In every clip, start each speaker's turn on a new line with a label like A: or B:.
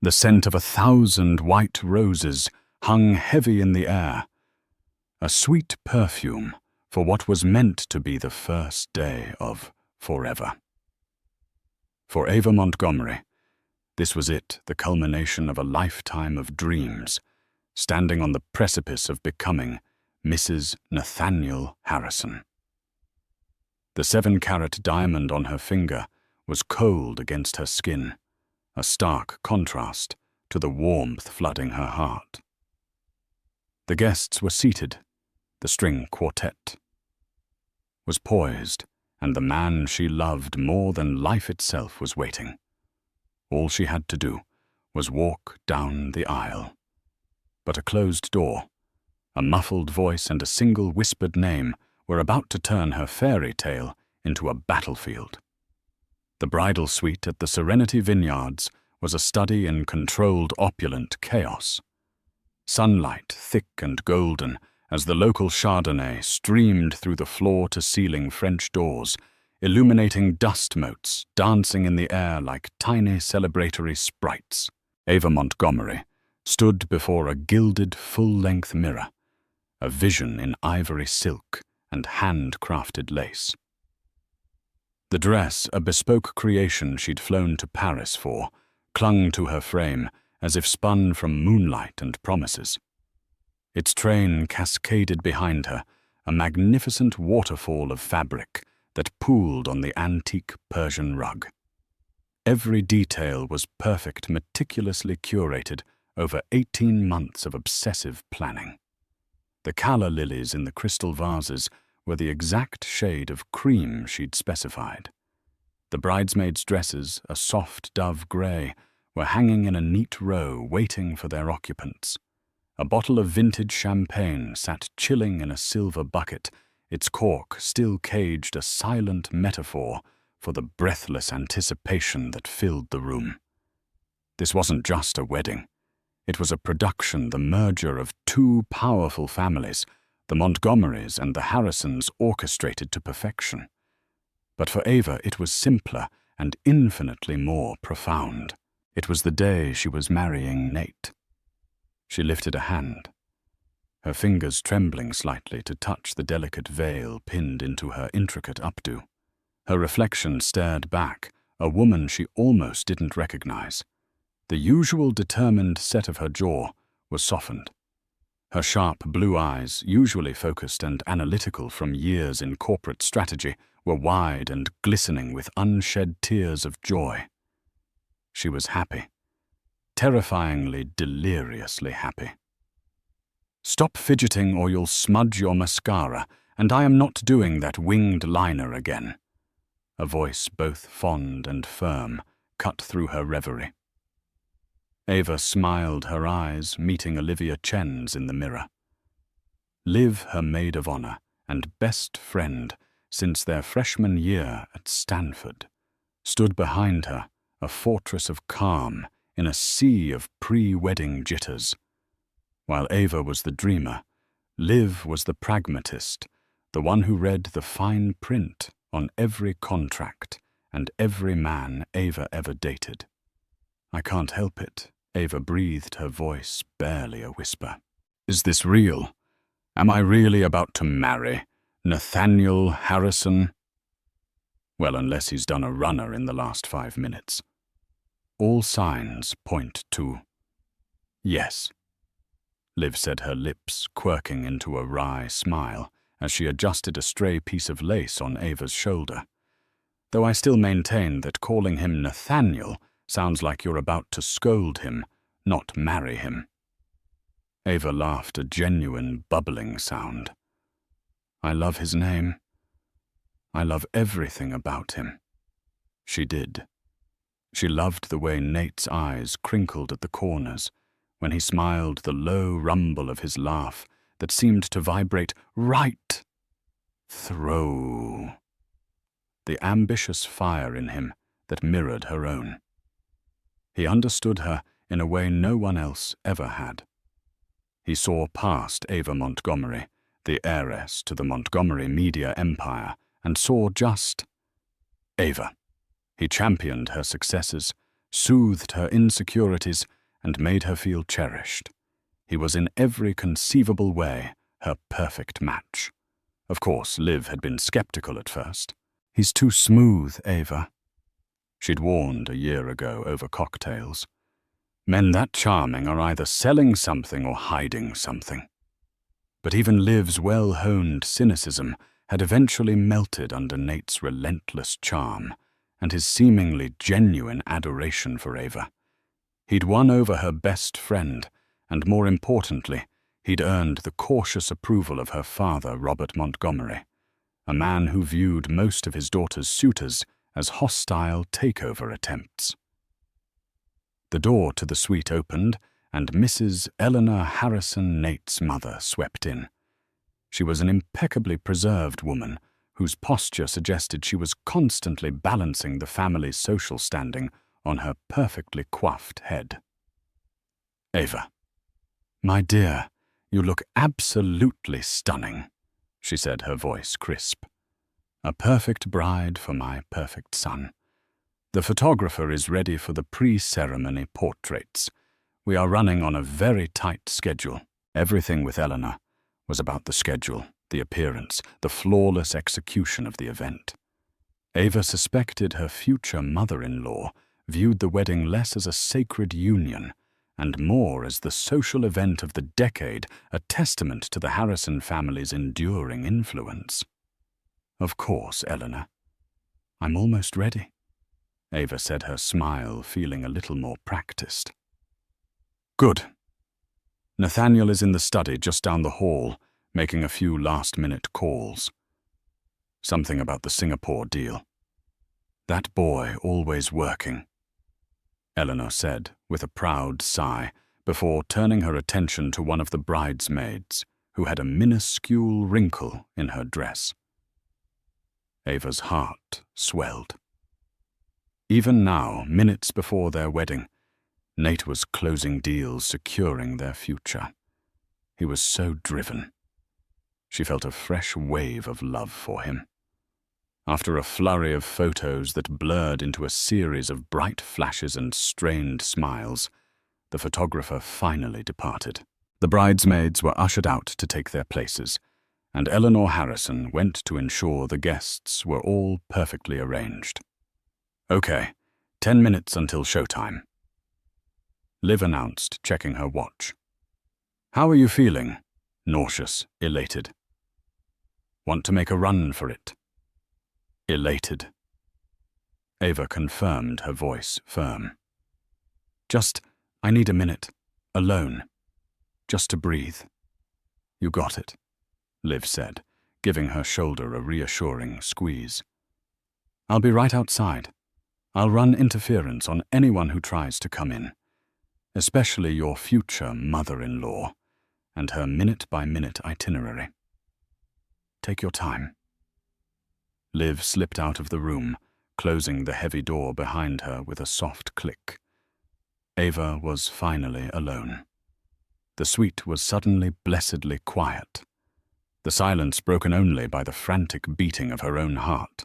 A: The scent of 1,000 white roses hung heavy in the air, a sweet perfume for what was meant to be the first day of forever. For Ava Montgomery, this was it, the culmination of a lifetime of dreams, standing on the precipice of becoming Mrs. Nathaniel Harrison. The 7-carat diamond on her finger was cold against her skin, a stark contrast to the warmth flooding her heart. The guests were seated. The string quartet was poised, and the man she loved more than life itself was waiting. All she had to do was walk down the aisle. But a closed door, a muffled voice, and a single whispered name were about to turn her fairy tale into a battlefield. The bridal suite at the Serenity Vineyards was a study in controlled opulent chaos. Sunlight, thick and golden, as the local Chardonnay streamed through the floor-to-ceiling French doors, illuminating dust motes dancing in the air like tiny celebratory sprites. Ava Montgomery stood before a gilded full-length mirror, a vision in ivory silk and hand-crafted lace. The dress, a bespoke creation she'd flown to Paris for, clung to her frame as if spun from moonlight and promises. Its train cascaded behind her, a magnificent waterfall of fabric that pooled on the antique Persian rug. Every detail was perfect, meticulously curated over 18 months of obsessive planning. The calla lilies in the crystal vases were the exact shade of cream she'd specified. The bridesmaids' dresses, a soft dove grey, were hanging in a neat row waiting for their occupants. A bottle of vintage champagne sat chilling in a silver bucket, its cork still caged a silent metaphor for the breathless anticipation that filled the room. This wasn't just a wedding. It was a production, the merger of two powerful families, the Montgomerys and the Harrisons, orchestrated to perfection. But for Ava it was simpler and infinitely more profound. It was the day she was marrying Nate. She lifted a hand, her fingers trembling slightly to touch the delicate veil pinned into her intricate updo. Her reflection stared back, a woman she almost didn't recognize. The usual determined set of her jaw was softened. Her sharp blue eyes, usually focused and analytical from years in corporate strategy, were wide and glistening with unshed tears of joy. She was happy, terrifyingly, deliriously happy. "Stop fidgeting or you'll smudge your mascara, and I am not doing that winged liner again." A voice both fond and firm cut through her reverie. Ava smiled, her eyes meeting Olivia Chen's in the mirror. Liv, her maid of honor and best friend since their freshman year at Stanford, stood behind her, a fortress of calm in a sea of pre-wedding jitters. While Ava was the dreamer, Liv was the pragmatist, the one who read the fine print on every contract and every man Ava ever dated. "I can't help it," Ava breathed, her voice barely a whisper. "Is this real? Am I really about to marry Nathaniel Harrison?" Well, unless he's done a runner in the last 5 minutes. All signs point to yes, Liv said, her lips quirking into a wry smile as she adjusted a stray piece of lace on Ava's shoulder. "Though I still maintain that calling him Nathaniel sounds like you're about to scold him, not marry him." Ava laughed, a genuine bubbling sound. "I love his name. I love everything about him." She did. She loved the way Nate's eyes crinkled at the corners, when he smiled, the low rumble of his laugh that seemed to vibrate right through the ambitious fire in him that mirrored her own. He understood her in a way no one else ever had. He saw past Ava Montgomery, the heiress to the Montgomery media empire, and saw just Ava. He championed her successes, soothed her insecurities, and made her feel cherished. He was in every conceivable way her perfect match. Of course, Liv had been skeptical at first. "He's too smooth, Ava," she'd warned a year ago over cocktails. Men that charming are either selling something or hiding something. But even Liv's well-honed cynicism had eventually melted under Nate's relentless charm and his seemingly genuine adoration for Ava. He'd won over her best friend, and more importantly, he'd earned the cautious approval of her father, Robert Montgomery, a man who viewed most of his daughter's suitors as hostile takeover attempts. The door to the suite opened, and Mrs. Eleanor Harrison, Nate's mother, swept in. She was an impeccably preserved woman whose posture suggested she was constantly balancing the family's social standing on her perfectly coiffed head. "Ava, my dear, you look absolutely stunning," she said, her voice crisp. "A perfect bride for my perfect son. The photographer is ready for the pre-ceremony portraits. We are running on a very tight schedule." Everything with Eleanor was about the schedule, the appearance, the flawless execution of the event. Ava suspected her future mother-in-law viewed the wedding less as a sacred union and more as the social event of the decade, a testament to the Harrison family's enduring influence. "Of course, Eleanor. I'm almost ready," Ava said, her smile feeling a little more practiced. "Good. Nathaniel is in the study just down the hall, making a few last-minute calls. Something about the Singapore deal. That boy always working," Eleanor said with a proud sigh before turning her attention to one of the bridesmaids, who had a minuscule wrinkle in her dress. Ava's heart swelled. Even now, minutes before their wedding, Nate was closing deals securing their future. He was so driven. She felt a fresh wave of love for him. After a flurry of photos that blurred into a series of bright flashes and strained smiles, the photographer finally departed. The bridesmaids were ushered out to take their places, and Eleanor Harrison went to ensure the guests were all perfectly arranged. "Okay, 10 minutes until showtime," Liv announced, checking her watch. "How are you feeling?" "Nauseous, elated." "Want to make a run for it?" "Elated." Ava confirmed, her voice firm. I need a minute, alone, just to breathe." "You got it," Liv said, giving her shoulder a reassuring squeeze. "I'll be right outside. I'll run interference on anyone who tries to come in, especially your future mother-in-law and her minute-by-minute itinerary. Take your time." Liv slipped out of the room, closing the heavy door behind her with a soft click. Ava was finally alone. The suite was suddenly blessedly quiet, the silence broken only by the frantic beating of her own heart.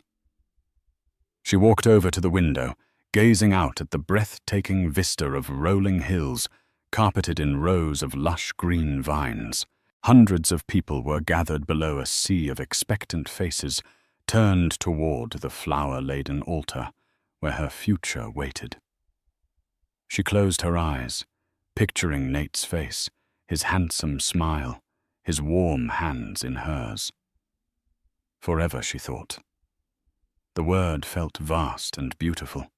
A: She walked over to the window, gazing out at the breathtaking vista of rolling hills, carpeted in rows of lush green vines. Hundreds of people were gathered below a sea of expectant faces, turned toward the flower-laden altar, where her future waited. She closed her eyes, picturing Nate's face, his handsome smile, his warm hands in hers. Forever, she thought. The word felt vast and beautiful.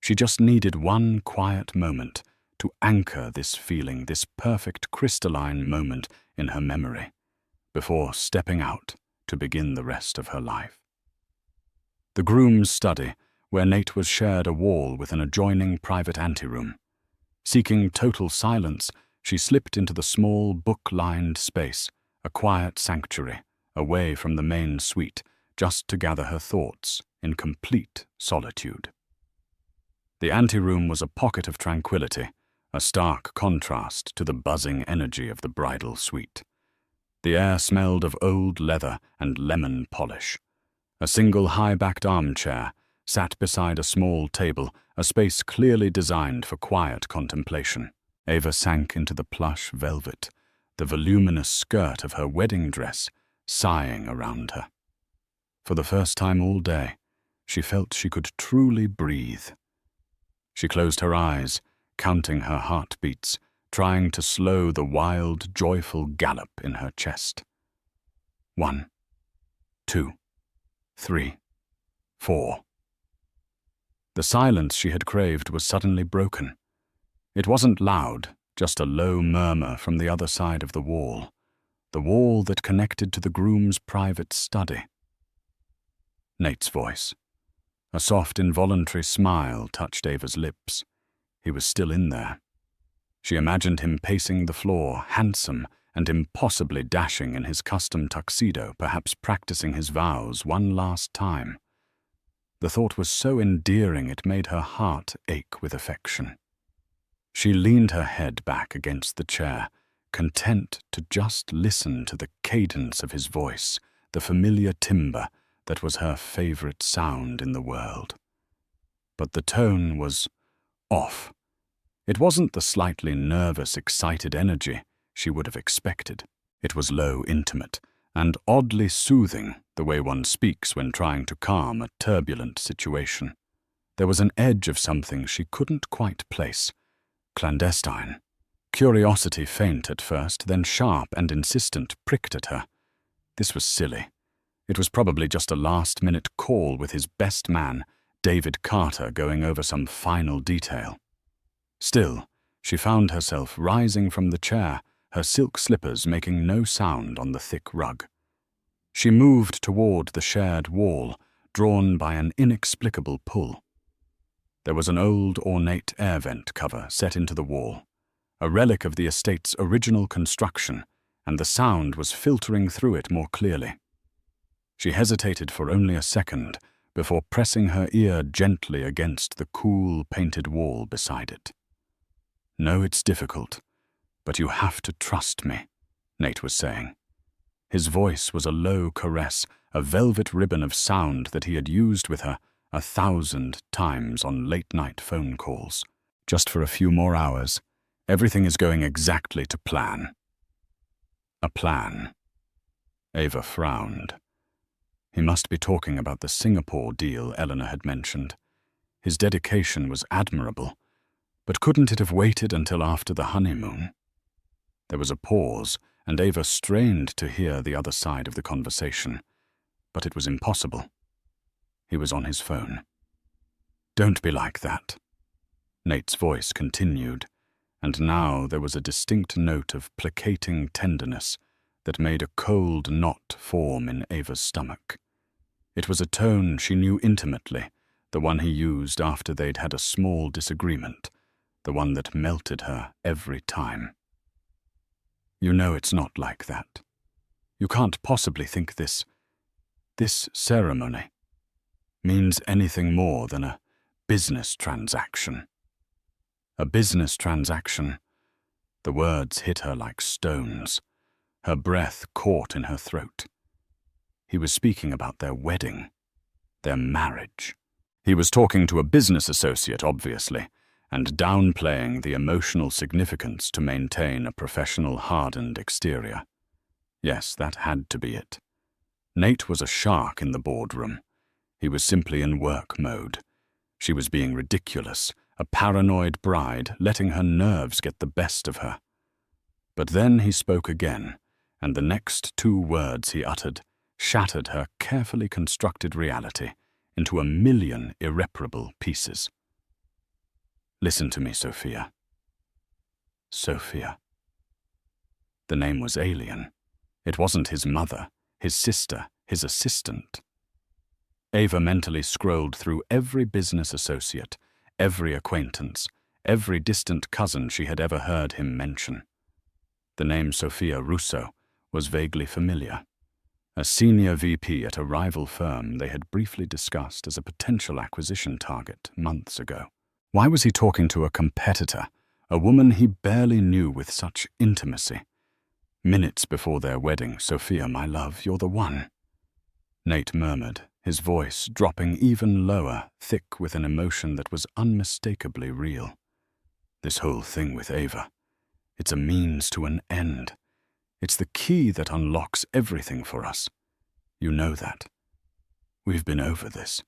A: She just needed one quiet moment to anchor this feeling, this perfect crystalline moment in her memory, before stepping out to begin the rest of her life. The groom's study, where Nate was, shared a wall with an adjoining private anteroom. Seeking total silence, she slipped into the small book-lined space, a quiet sanctuary, away from the main suite, just to gather her thoughts in complete solitude. The anteroom was a pocket of tranquility, a stark contrast to the buzzing energy of the bridal suite. The air smelled of old leather and lemon polish. A single high-backed armchair, sat beside a small table, a space clearly designed for quiet contemplation. Ava sank into the plush velvet, the voluminous skirt of her wedding dress sighing around her. For the first time all day, she felt she could truly breathe. She closed her eyes, counting her heartbeats, trying to slow the wild, joyful gallop in her chest. 1, 2, 3, 4. The silence she had craved was suddenly broken. It wasn't loud, just a low murmur from the other side of the wall that connected to the groom's private study. Nate's voice. A soft, involuntary smile touched Ava's lips. He was still in there. She imagined him pacing the floor, handsome and impossibly dashing in his custom tuxedo, perhaps practicing his vows one last time. The thought was so endearing it made her heart ache with affection. She leaned her head back against the chair, content to just listen to the cadence of his voice, the familiar timbre that was her favorite sound in the world. But the tone was off. It wasn't the slightly nervous, excited energy she would have expected. It was low, intimate, and oddly soothing, the way one speaks when trying to calm a turbulent situation. There was an edge of something she couldn't quite place. Clandestine. Curiosity faint at first, then sharp and insistent, pricked at her. This was silly. It was probably just a last-minute call with his best man, David Carter, going over some final detail. Still, she found herself rising from the chair, her silk slippers making no sound on the thick rug. She moved toward the shared wall, drawn by an inexplicable pull. There was an old, ornate air vent cover set into the wall, a relic of the estate's original construction, and the sound was filtering through it more clearly. She hesitated for only a second before pressing her ear gently against the cool, painted wall beside it. "No, it's difficult, but you have to trust me," Nate was saying. His voice was a low caress, a velvet ribbon of sound that he had used with her 1,000 times on late-night phone calls. Just for a few more hours, everything is going exactly to plan. A plan. Ava frowned. He must be talking about the Singapore deal Eleanor had mentioned. His dedication was admirable, but couldn't it have waited until after the honeymoon? There was a pause, and Ava strained to hear the other side of the conversation, but it was impossible. He was on his phone. "Don't be like that," Nate's voice continued, and now there was a distinct note of placating tenderness that made a cold knot form in Ava's stomach. It was a tone she knew intimately, the one he used after they'd had a small disagreement, the one that melted her every time. "You know it's not like that. You can't possibly think this ceremony means anything more than a business transaction." A business transaction. The words hit her like stones. Her breath caught in her throat. He was speaking about their wedding, their marriage. He was talking to a business associate, obviously, and downplaying the emotional significance to maintain a professional, hardened exterior. Yes, that had to be it. Nate was a shark in the boardroom. He was simply in work mode. She was being ridiculous, a paranoid bride, letting her nerves get the best of her. But then he spoke again, and the next 2 words he uttered shattered her carefully constructed reality into a million irreparable pieces. "Listen to me, Sophia." Sophia. The name was alien. It wasn't his mother, his sister, his assistant. Ava mentally scrolled through every business associate, every acquaintance, every distant cousin she had ever heard him mention. The name Sophia Russo was vaguely familiar. A senior VP at a rival firm they had briefly discussed as a potential acquisition target months ago. Why was he talking to a competitor, a woman he barely knew, with such intimacy? Minutes before their wedding, "Sophia, my love, you're the one," Nate murmured, his voice dropping even lower, thick with an emotion that was unmistakably real. "This whole thing with Ava, it's a means to an end. It's the key that unlocks everything for us. You know that. We've been over this."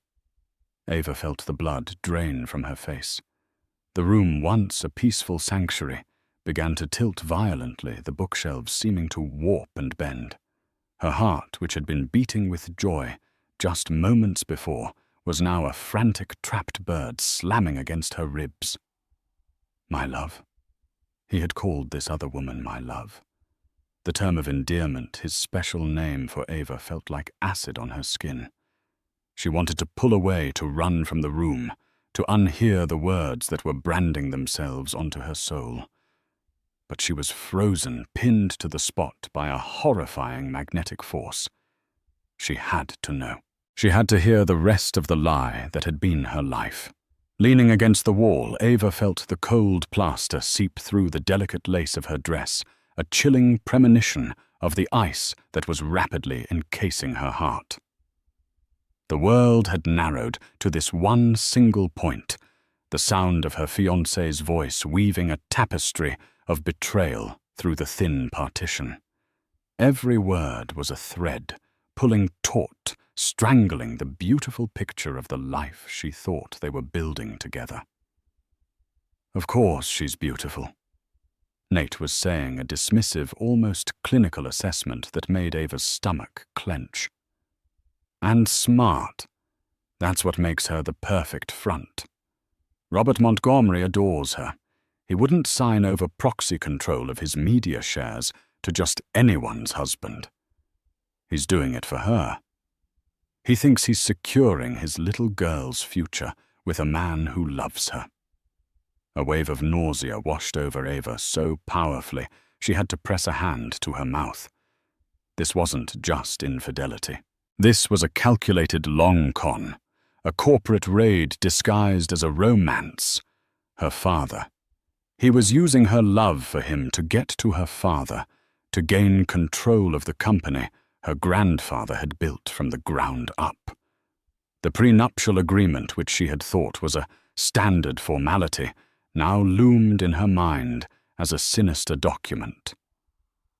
A: Ava felt the blood drain from her face. The room, once a peaceful sanctuary, began to tilt violently, the bookshelves seeming to warp and bend. Her heart, which had been beating with joy just moments before, was now a frantic trapped bird slamming against her ribs. "My love." He had called this other woman my love. The term of endearment, his special name for Ava, felt like acid on her skin. She wanted to pull away, to run from the room, to unhear the words that were branding themselves onto her soul. But she was frozen, pinned to the spot by a horrifying magnetic force. She had to know. She had to hear the rest of the lie that had been her life. Leaning against the wall, Ava felt the cold plaster seep through the delicate lace of her dress, a chilling premonition of the ice that was rapidly encasing her heart. The world had narrowed to this one single point, the sound of her fiancé's voice weaving a tapestry of betrayal through the thin partition. Every word was a thread, pulling taut, strangling the beautiful picture of the life she thought they were building together. "Of course she's beautiful," Nate was saying, a dismissive, almost clinical assessment that made Ava's stomach clench. "And smart. That's what makes her the perfect front. Robert Montgomery adores her. He wouldn't sign over proxy control of his media shares to just anyone's husband. He's doing it for her. He thinks he's securing his little girl's future with a man who loves her." A wave of nausea washed over Ava so powerfully she had to press a hand to her mouth. This wasn't just infidelity. This was a calculated long con, a corporate raid disguised as a romance. Her father. He was using her love for him to get to her father, to gain control of the company her grandfather had built from the ground up. The prenuptial agreement, which she had thought was a standard formality, now loomed in her mind as a sinister document.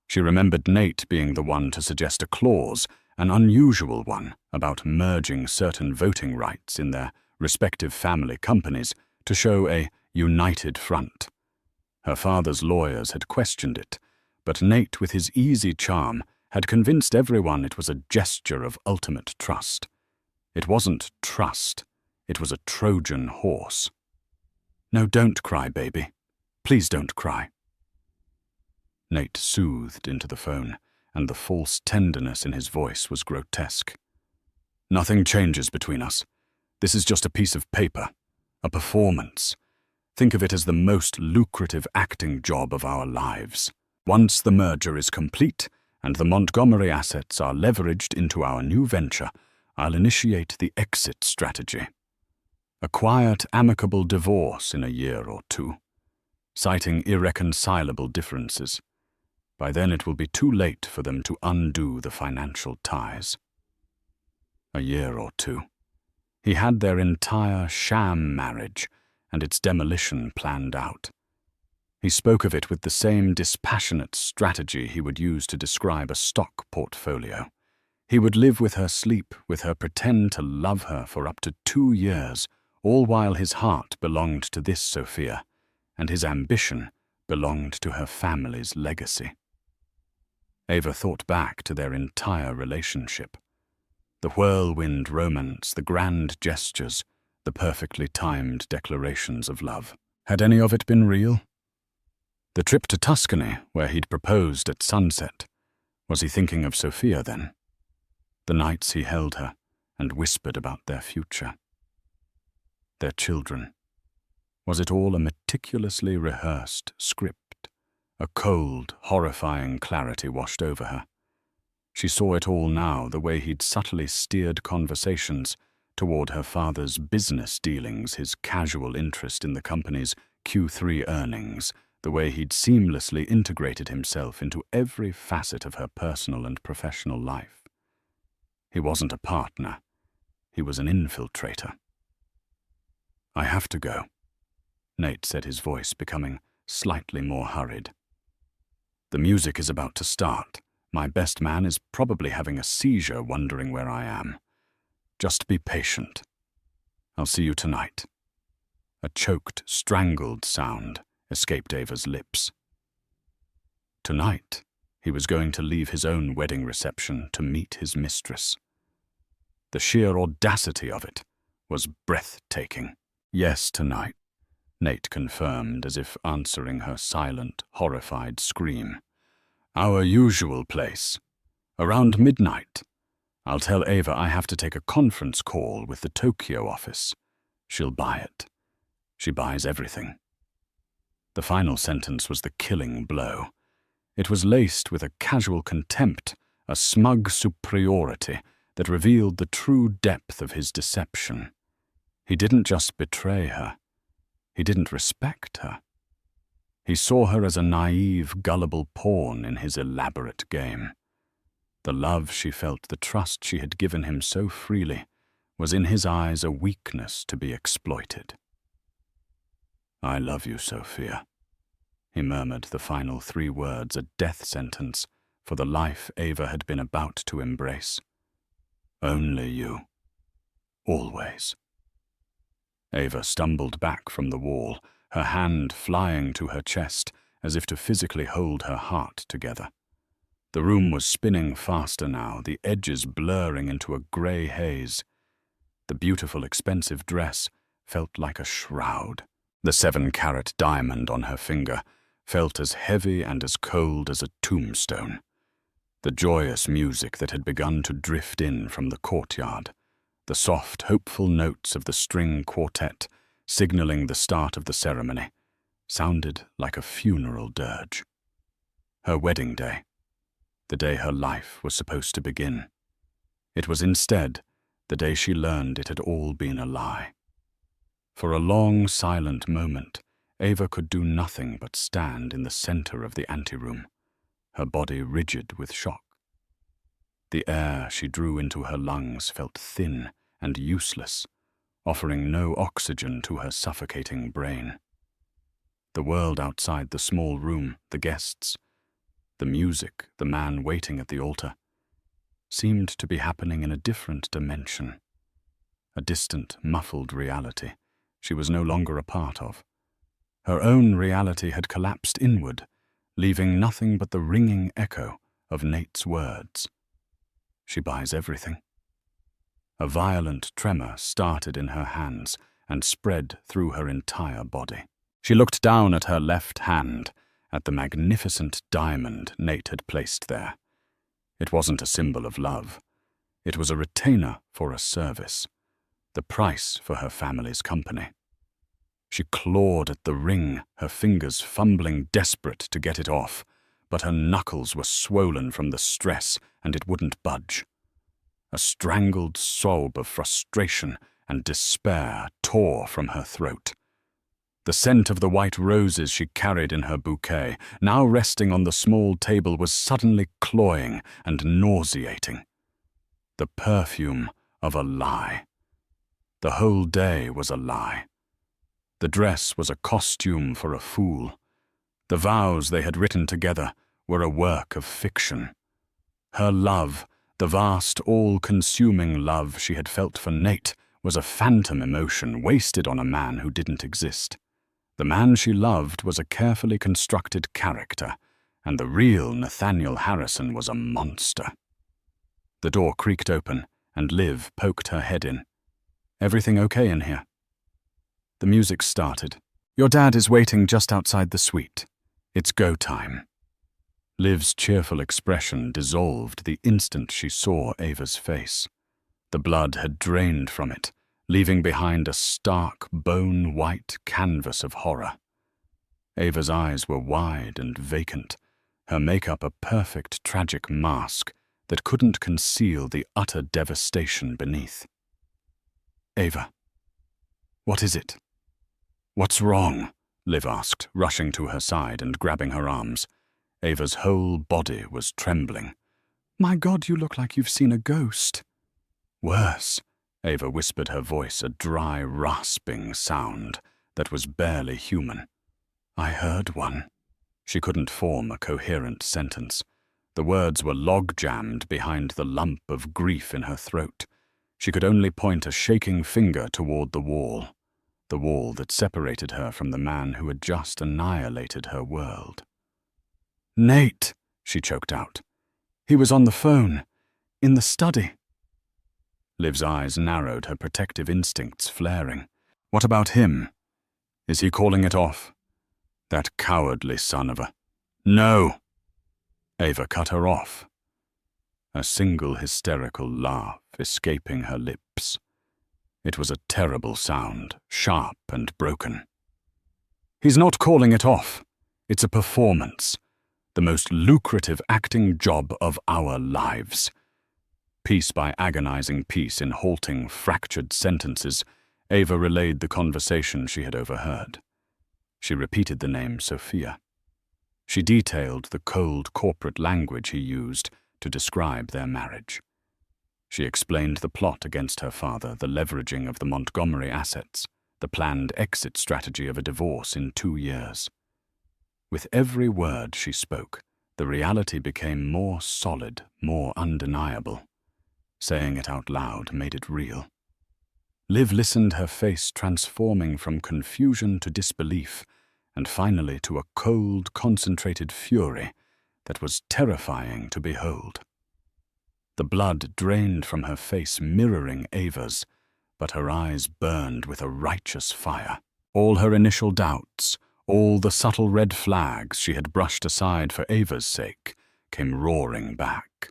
A: She remembered Nate being the one to suggest a clause, an unusual one, about merging certain voting rights in their respective family companies to show a united front. Her father's lawyers had questioned it, but Nate, with his easy charm, had convinced everyone it was a gesture of ultimate trust. It wasn't trust, it was a Trojan horse. "No, don't cry, baby. Please don't cry." Nate soothed into the phone, and the false tenderness in his voice was grotesque. "Nothing changes between us. This is just a piece of paper, a performance. Think of it as the most lucrative acting job of our lives. Once the merger is complete and the Montgomery assets are leveraged into our new venture, I'll initiate the exit strategy. A quiet, amicable divorce in a year or two, citing irreconcilable differences. By then it will be too late for them to undo the financial ties." A year or two. He had their entire sham marriage and its demolition planned out. He spoke of it with the same dispassionate strategy he would use to describe a stock portfolio. He would live with her, sleep with her, pretend to love her for up to 2 years, all while his heart belonged to this Sophia, and his ambition belonged to her family's legacy. Ava thought back to their entire relationship. The whirlwind romance, the grand gestures, the perfectly timed declarations of love. Had any of it been real? The trip to Tuscany, where he'd proposed at sunset. Was he thinking of Sophia then? The nights he held her and whispered about their future. Their children. Was it all a meticulously rehearsed script? A cold, horrifying clarity washed over her. She saw it all now, the way he'd subtly steered conversations toward her father's business dealings, his casual interest in the company's Q3 earnings, the way he'd seamlessly integrated himself into every facet of her personal and professional life. He wasn't a partner. he was an infiltrator. "I have to go," Nate said, his voice becoming slightly more hurried. "The music is about to start. My best man is probably having a seizure wondering where I am. Just be patient. I'll see you tonight." A choked, strangled sound escaped Ava's lips. Tonight, he was going to leave his own wedding reception to meet his mistress. The sheer audacity of it was breathtaking. "Yes, tonight," Nate confirmed, as if answering her silent, horrified scream. "Our usual place. Around midnight. I'll tell Ava I have to take a conference call with the Tokyo office. She'll buy it. She buys everything." The final sentence was the killing blow. It was laced with a casual contempt, a smug superiority that revealed the true depth of his deception. He didn't just betray her. He didn't respect her. He saw her as a naive, gullible pawn in his elaborate game. The love she felt, the trust she had given him so freely, was in his eyes a weakness to be exploited. "I love you, Sophia." He murmured the final 3 words, a death sentence for the life Ava had been about to embrace. "Only you. Always." Ava stumbled back from the wall, her hand flying to her chest as if to physically hold her heart together. The room was spinning faster now, the edges blurring into a grey haze. The beautiful, expensive dress felt like a shroud. The 7-carat diamond on her finger felt as heavy and as cold as a tombstone. The joyous music that had begun to drift in from the courtyard, the soft, hopeful notes of the string quartet signaling the start of the ceremony, sounded like a funeral dirge. Her wedding day, the day her life was supposed to begin. It was instead the day she learned it had all been a lie. For a long, silent moment, Ava could do nothing but stand in the center of the anteroom, her body rigid with shock. The air she drew into her lungs felt thin and useless, offering no oxygen to her suffocating brain. The world outside the small room, the guests, the music, the man waiting at the altar, seemed to be happening in a different dimension, a distant, muffled reality she was no longer a part of. Her own reality had collapsed inward, leaving nothing but the ringing echo of Nate's words. She buys everything. A violent tremor started in her hands and spread through her entire body. She looked down at her left hand, at the magnificent diamond Nate had placed there. It wasn't a symbol of love. It was a retainer for a service, the price for her family's company. She clawed at the ring, her fingers fumbling desperate to get it off, but her knuckles were swollen from the stress and it wouldn't budge. A strangled sob of frustration and despair tore from her throat. The scent of the white roses she carried in her bouquet, now resting on the small table, was suddenly cloying and nauseating. The perfume of a lie. The whole day was a lie. The dress was a costume for a fool. The vows they had written together were a work of fiction. Her love, the vast, all-consuming love she had felt for Nate, was a phantom emotion wasted on a man who didn't exist. The man she loved was a carefully constructed character, and the real Nathaniel Harrison was a monster. The door creaked open, and Liv poked her head in. "Everything okay in here?" The music started. "Your dad is waiting just outside the suite. It's go time." Liv's cheerful expression dissolved the instant she saw Ava's face. The blood had drained from it, leaving behind a stark, bone-white canvas of horror. Ava's eyes were wide and vacant, her makeup a perfect tragic mask that couldn't conceal the utter devastation beneath. "Ava, what is it? What's wrong?" Liv asked, rushing to her side and grabbing her arms. Ava's whole body was trembling. "My God, you look like you've seen a ghost." "Worse," Ava whispered, her voice a dry, rasping sound that was barely human. I heard one. She couldn't form a coherent sentence. The words were log-jammed behind the lump of grief in her throat. She could only point a shaking finger toward the wall that separated her from the man who had just annihilated her world. "Nate," she choked out. "He was on the phone. In the study." Liv's eyes narrowed, her protective instincts flaring. "What about him? Is he calling it off? That cowardly son of a—" "No!" Ava cut her off, a single hysterical laugh escaping her lips. It was a terrible sound, sharp and broken. "He's not calling it off. It's a performance. The most lucrative acting job of our lives." Piece by agonizing piece in halting, fractured sentences, Ava relayed the conversation she had overheard. She repeated the name Sophia. She detailed the cold corporate language he used to describe their marriage. She explained the plot against her father, the leveraging of the Montgomery assets, the planned exit strategy of a divorce in 2 years. With every word she spoke, the reality became more solid, more undeniable. Saying it out loud made it real. Liv listened, her face transforming from confusion to disbelief, and finally to a cold, concentrated fury that was terrifying to behold. The blood drained from her face, mirroring Ava's, but her eyes burned with a righteous fire. All her initial doubts, all the subtle red flags she had brushed aside for Ava's sake, came roaring back.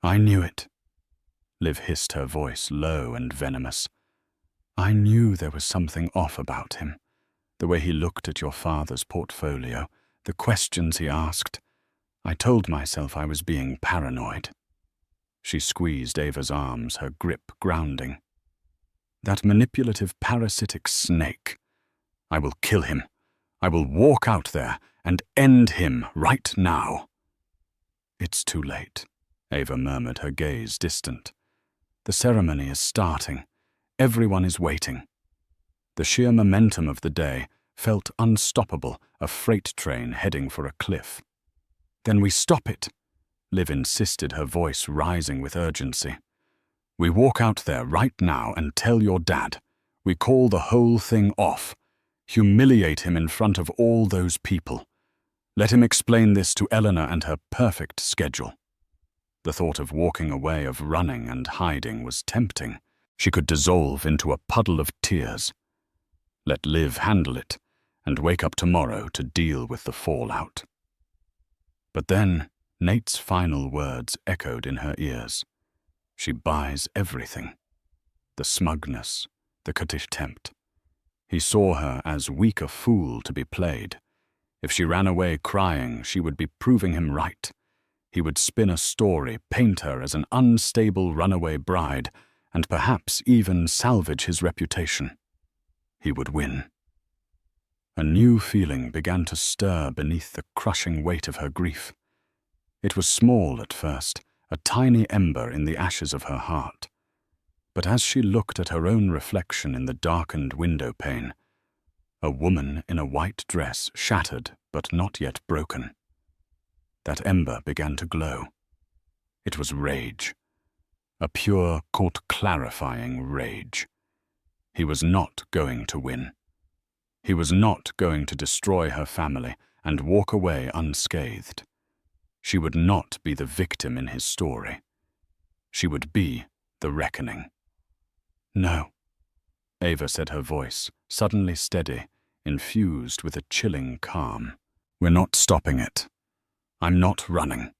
A: "I knew it." Liv hissed, her voice low and venomous. "I knew there was something off about him. The way he looked at your father's portfolio, the questions he asked. I told myself I was being paranoid." She squeezed Ava's arms, her grip grounding. "That manipulative, parasitic snake. I will kill him. I will walk out there and end him right now." "It's too late," Ava murmured, her gaze distant. "The ceremony is starting. Everyone is waiting." The sheer momentum of the day felt unstoppable, a freight train heading for a cliff. "Then we stop it," Liv insisted, her voice rising with urgency. "We walk out there right now and tell your dad. We call the whole thing off. Humiliate him in front of all those people. Let him explain this to Eleanor and her perfect schedule." The thought of walking away, of running and hiding, was tempting. She could dissolve into a puddle of tears. Let Liv handle it, and wake up tomorrow to deal with the fallout. But then Nate's final words echoed in her ears. "She buys everything." The smugness, the contempt. He saw her as weak a fool to be played. If she ran away crying, she would be proving him right. He would spin a story, paint her as an unstable runaway bride, and perhaps even salvage his reputation. He would win. A new feeling began to stir beneath the crushing weight of her grief. It was small at first, a tiny ember in the ashes of her heart. But as she looked at her own reflection in the darkened window pane, a woman in a white dress, shattered but not yet broken, that ember began to glow. It was rage. A pure, court-clarifying rage. He was not going to win. He was not going to destroy her family and walk away unscathed. She would not be the victim in his story. She would be the reckoning. "No," Ava said, her voice suddenly steady, infused with a chilling calm. "We're not stopping it. I'm not running."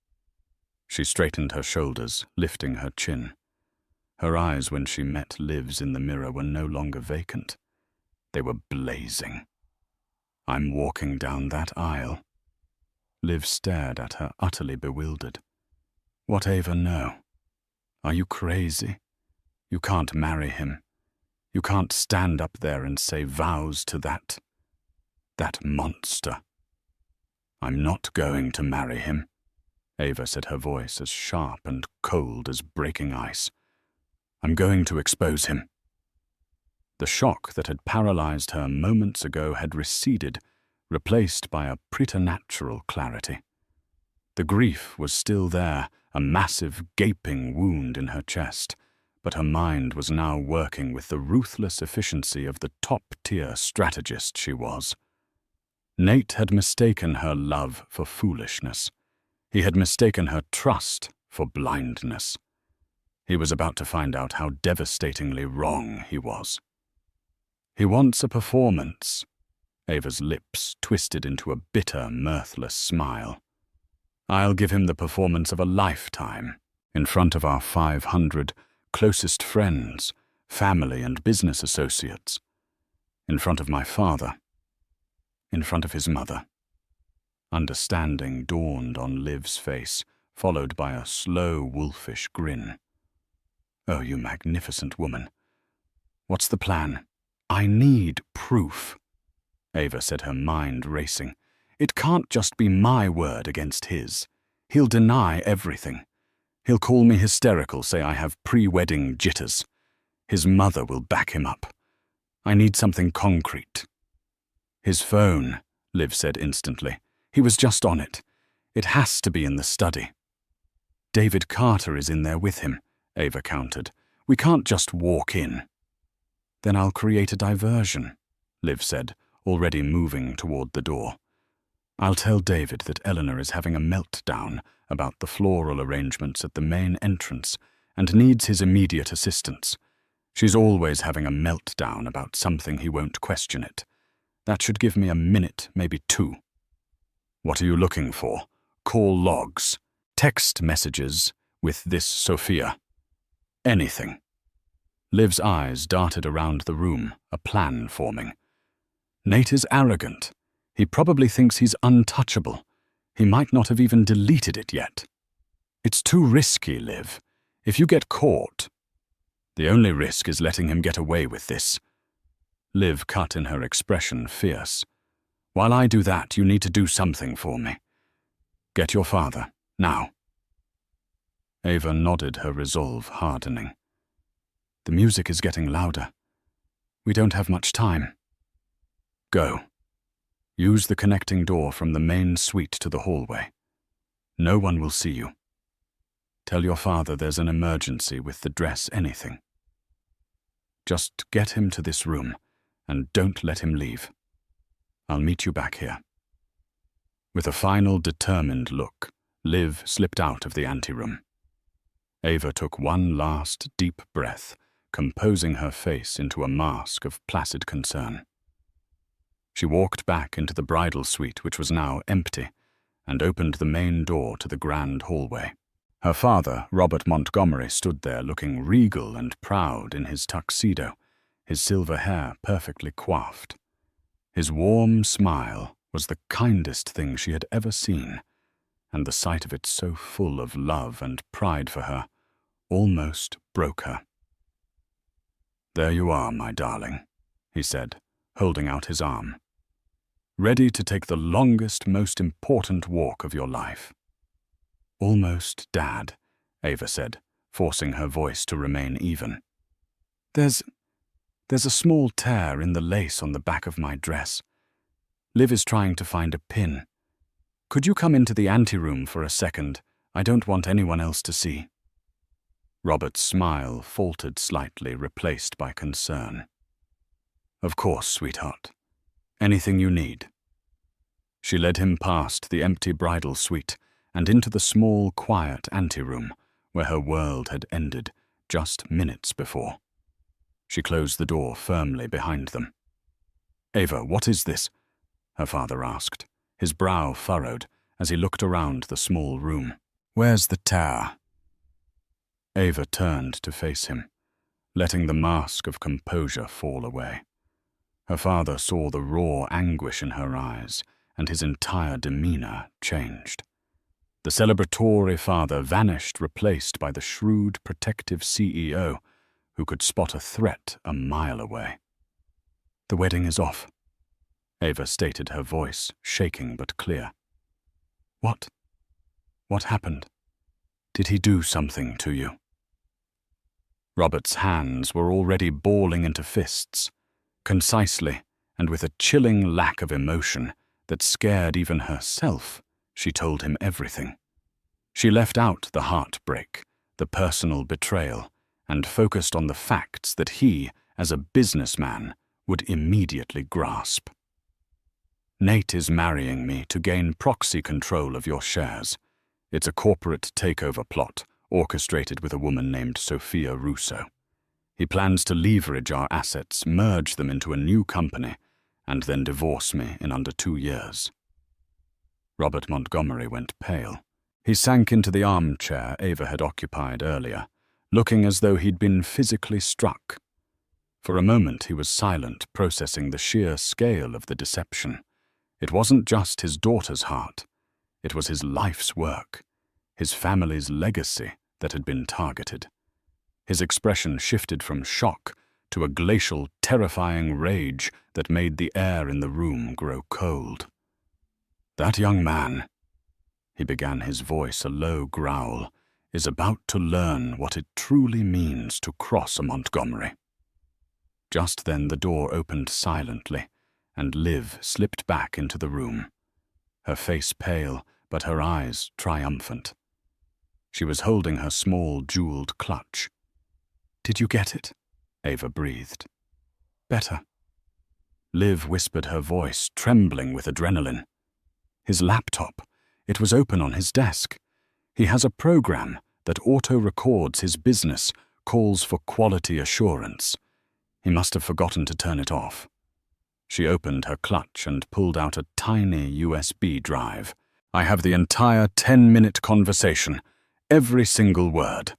A: She straightened her shoulders, lifting her chin. Her eyes, when she met Liv's in the mirror, were no longer vacant. They were blazing. "I'm walking down that aisle." Liv stared at her, utterly bewildered. "What, Ava, no? Are you crazy? You can't marry him. You can't stand up there and say vows to that monster." "I'm not going to marry him," Ava said, her voice as sharp and cold as breaking ice. I'm going to expose him. The shock that had paralyzed her moments ago had receded, replaced by a preternatural clarity. The grief was still there, a massive, gaping wound in her chest, but her mind was now working with the ruthless efficiency of the top-tier strategist she was. Nate had mistaken her love for foolishness. He had mistaken her trust for blindness. He was about to find out how devastatingly wrong he was. He wants a performance. Ava's lips twisted into a bitter, mirthless smile. I'll give him the performance of a lifetime, in front of our 500 closest friends, family and business associates, in front of my father, in front of his mother. Understanding dawned on Liv's face, followed by a slow, wolfish grin. Oh, you magnificent woman. What's the plan? I need proof. Ava said, her mind racing. It can't just be my word against his. He'll deny everything. He'll call me hysterical, say I have pre-wedding jitters. His mother will back him up. I need something concrete. His phone, Liv said instantly. He was just on it. It has to be in the study. David Carter is in there with him, Ava countered. We can't just walk in. Then I'll create a diversion, Liv said, already moving toward the door. I'll tell David that Eleanor is having a meltdown about the floral arrangements at the main entrance and needs his immediate assistance. She's always having a meltdown about something he won't question it. That should give me a minute, maybe 2. What are you looking for? Call logs, text messages with this Sophia. Anything. Liv's eyes darted around the room, a plan forming. Nate is arrogant. He probably thinks he's untouchable. He might not have even deleted it yet. It's too risky, Liv. If you get caught... The only risk is letting him get away with this. Liv cut in her expression fierce. While I do that, you need to do something for me. Get your father, now. Ava nodded, her resolve hardening. The music is getting louder. We don't have much time. Go. Use the connecting door from the main suite to the hallway. No one will see you. Tell your father there's an emergency with the dress, anything. Just get him to this room, and don't let him leave. I'll meet you back here. With a final determined look, Liv slipped out of the anteroom. Ava took one last deep breath, composing her face into a mask of placid concern. She walked back into the bridal suite, which was now empty, and opened the main door to the grand hallway. Her father, Robert Montgomery, stood there looking regal and proud in his tuxedo, his silver hair perfectly coiffed. His warm smile was the kindest thing she had ever seen, and the sight of it so full of love and pride for her almost broke her. There you are, my darling, he said, holding out his arm. Ready to take the longest, most important walk of your life. Almost, Dad, Ava said, forcing her voice to remain even. There's a small tear in the lace on the back of my dress. Liv is trying to find a pin. Could you come into the anteroom for a second? I don't want anyone else to see. Robert's smile faltered slightly, replaced by concern. Of course, sweetheart. Anything you need. She led him past the empty bridal suite and into the small, quiet anteroom where her world had ended just minutes before. She closed the door firmly behind them. Ava, what is this? Her father asked, his brow furrowed as he looked around the small room. Where's the tear? Ava turned to face him, letting the mask of composure fall away. Her father saw the raw anguish in her eyes, and his entire demeanor changed. The celebratory father vanished, replaced by the shrewd, protective CEO, who could spot a threat a mile away. The wedding is off, Ava stated, her voice shaking but clear. What? What happened? Did he do something to you? Robert's hands were already balling into fists, concisely and with a chilling lack of emotion that scared even herself. She told him everything. She left out the heartbreak, the personal betrayal, and focused on the facts that he, as a businessman, would immediately grasp. Nate is marrying me to gain proxy control of your shares. It's a corporate takeover plot orchestrated with a woman named Sophia Russo. He plans to leverage our assets, merge them into a new company, and then divorce me in under 2 years. Robert Montgomery went pale. He sank into the armchair Ava had occupied earlier, looking as though he'd been physically struck. For a moment he was silent, processing the sheer scale of the deception. It wasn't just his daughter's heart. It was his life's work, his family's legacy that had been targeted. His expression shifted from shock to a glacial, terrifying rage that made the air in the room grow cold. "That young man," he began, his voice a low growl, "is about to learn what it truly means to cross a Montgomery." Just then the door opened silently, and Liv slipped back into the room, her face pale but her eyes triumphant. She was holding her small, jeweled clutch. "Did you get it?" Ava breathed. "Better." Liv whispered, her voice trembling with adrenaline. "His laptop. It was open on his desk. He has a program that auto-records his business, calls for quality assurance. He must have forgotten to turn it off." She opened her clutch and pulled out a tiny USB drive. "I have the entire 10-minute conversation, every single word."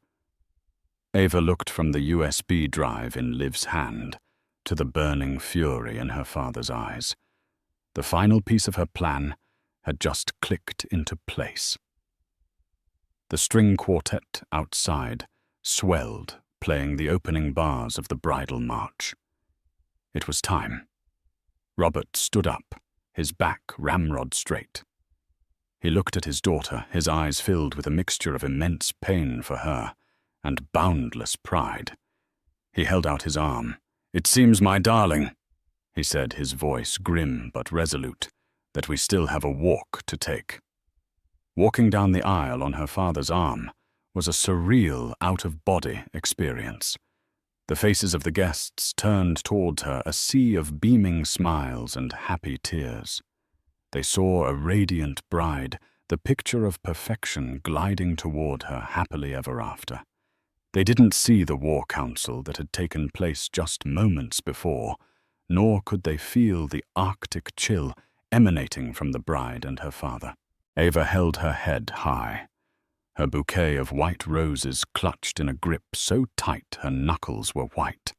A: Ava looked from the USB drive in Liv's hand to the burning fury in her father's eyes. The final piece of her plan had just clicked into place. The string quartet outside swelled, playing the opening bars of the bridal march. It was time. Robert stood up, his back ramrod straight. He looked at his daughter, his eyes filled with a mixture of immense pain for her and boundless pride. He held out his arm. "It seems, my darling," he said, his voice grim but resolute, "that we still have a walk to take." Walking down the aisle on her father's arm was a surreal, out-of-body experience. The faces of the guests turned towards her, a sea of beaming smiles and happy tears. They saw a radiant bride, the picture of perfection gliding toward her happily ever after. They didn't see the war council that had taken place just moments before, nor could they feel the Arctic chill emanating from the bride and her father. Ava held her head high, her bouquet of white roses clutched in a grip so tight her knuckles were white.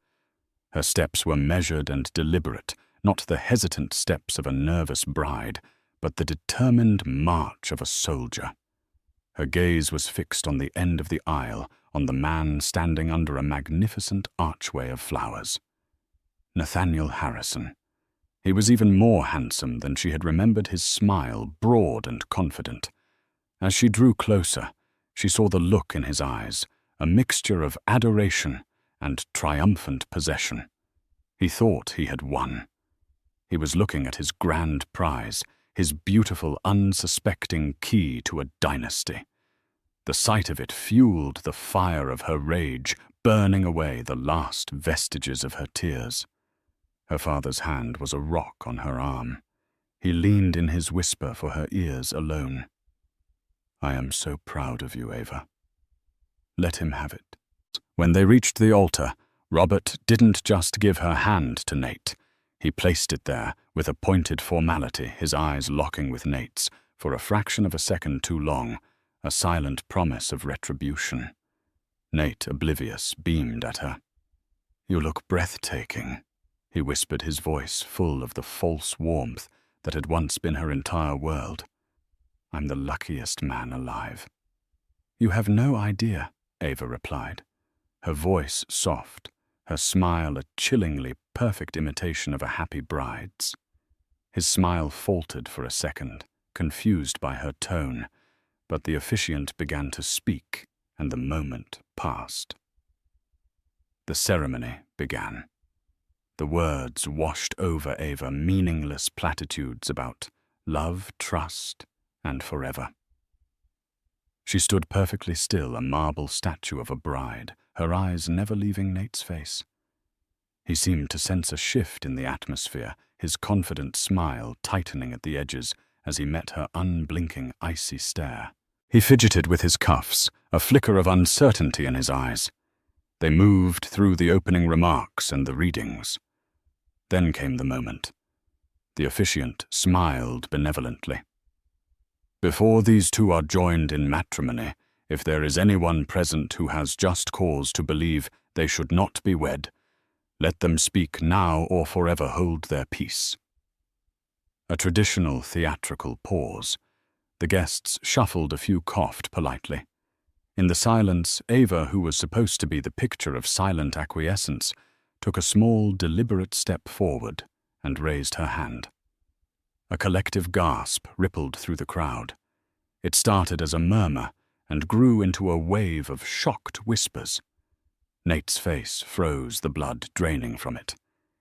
A: Her steps were measured and deliberate, not the hesitant steps of a nervous bride, but the determined march of a soldier. Her gaze was fixed on the end of the aisle, on the man standing under a magnificent archway of flowers. Nathaniel Harrison. He was even more handsome than she had remembered his smile, broad and confident. As she drew closer, she saw the look in his eyes, a mixture of adoration and triumphant possession. He thought he had won. He was looking at his grand prize, his beautiful, unsuspecting key to a dynasty. The sight of it fueled the fire of her rage, burning away the last vestiges of her tears. Her father's hand was a rock on her arm. He leaned in his whisper for her ears alone. "I am so proud of you, Ava. Let him have it." When they reached the altar, Robert didn't just give her hand to Nate. He placed it there with a pointed formality, his eyes locking with Nate's for a fraction of a second too long, a silent promise of retribution. Nate, oblivious, beamed at her. "You look breathtaking," he whispered, his voice full of the false warmth that had once been her entire world. "I'm the luckiest man alive." "You have no idea," Ava replied, her voice soft, her smile a chillingly perfect imitation of a happy bride's. His smile faltered for a second, confused by her tone, but the officiant began to speak, and the moment passed. The ceremony began. The words washed over Ava, meaningless platitudes about love, trust, and forever. She stood perfectly still, a marble statue of a bride, her eyes never leaving Nate's face. He seemed to sense a shift in the atmosphere, his confident smile tightening at the edges as he met her unblinking, icy stare. He fidgeted with his cuffs, a flicker of uncertainty in his eyes. They moved through the opening remarks and the readings. Then came the moment. The officiant smiled benevolently. Before these two are joined in matrimony, if there is anyone present who has just cause to believe they should not be wed, let them speak now or forever hold their peace. A traditional theatrical pause. The guests shuffled a few, coughed politely. In the silence, Ava, who was supposed to be the picture of silent acquiescence, took a small, deliberate step forward and raised her hand. A collective gasp rippled through the crowd. It started as a murmur and grew into a wave of shocked whispers. Nate's face froze, the blood draining from it,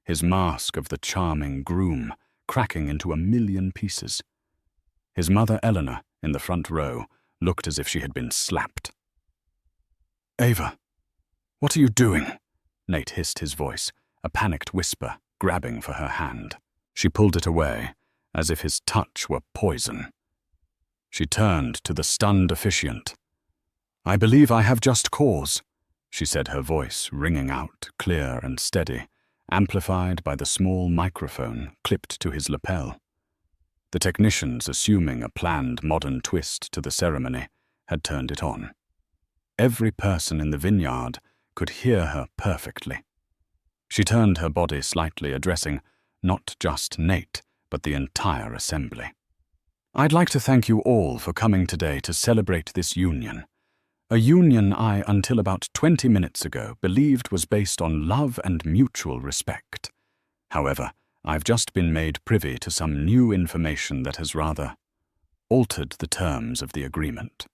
A: his mask of the charming groom cracking into a million pieces. His mother, Eleanor, in the front row, looked as if she had been slapped. "Ava, what are you doing?" Nate hissed his voice, a panicked whisper, grabbing for her hand. She pulled it away, as if his touch were poison. She turned to the stunned officiant. "I believe I have just cause," she said, her voice ringing out, clear and steady, amplified by the small microphone clipped to his lapel. The technicians, assuming a planned modern twist to the ceremony, had turned it on. Every person in the vineyard could hear her perfectly. She turned her body slightly, addressing not just Nate, but the entire assembly. "I'd like to thank you all for coming today to celebrate this union. A union I, until about 20 minutes ago, believed was based on love and mutual respect. However, I've just been made privy to some new information that has rather altered the terms of the agreement."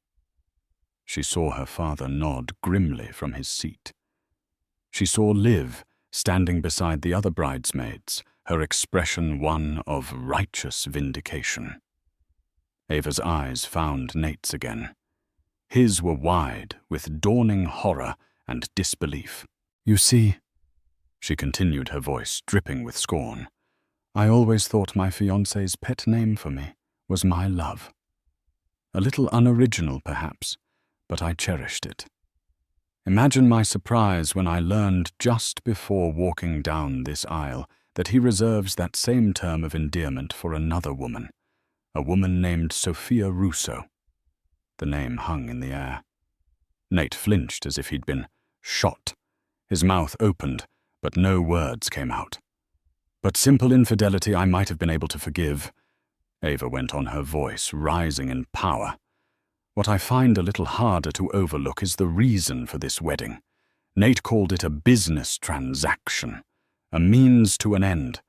A: She saw her father nod grimly from his seat. She saw Liv standing beside the other bridesmaids, her expression one of righteous vindication. Ava's eyes found Nate's again. His were wide with dawning horror and disbelief. "You see," she continued, her voice dripping with scorn, "I always thought my fiancé's pet name for me was my love. A little unoriginal, perhaps, but I cherished it. Imagine my surprise when I learned just before walking down this aisle that he reserves that same term of endearment for another woman, a woman named Sophia Russo." The name hung in the air. Nate flinched as if he'd been shot. His mouth opened, but no words came out. "But simple infidelity I might have been able to forgive," Ava went on, her voice rising in power. "What I find a little harder to overlook is the reason for this wedding. Nate called it a business transaction, a means to an end,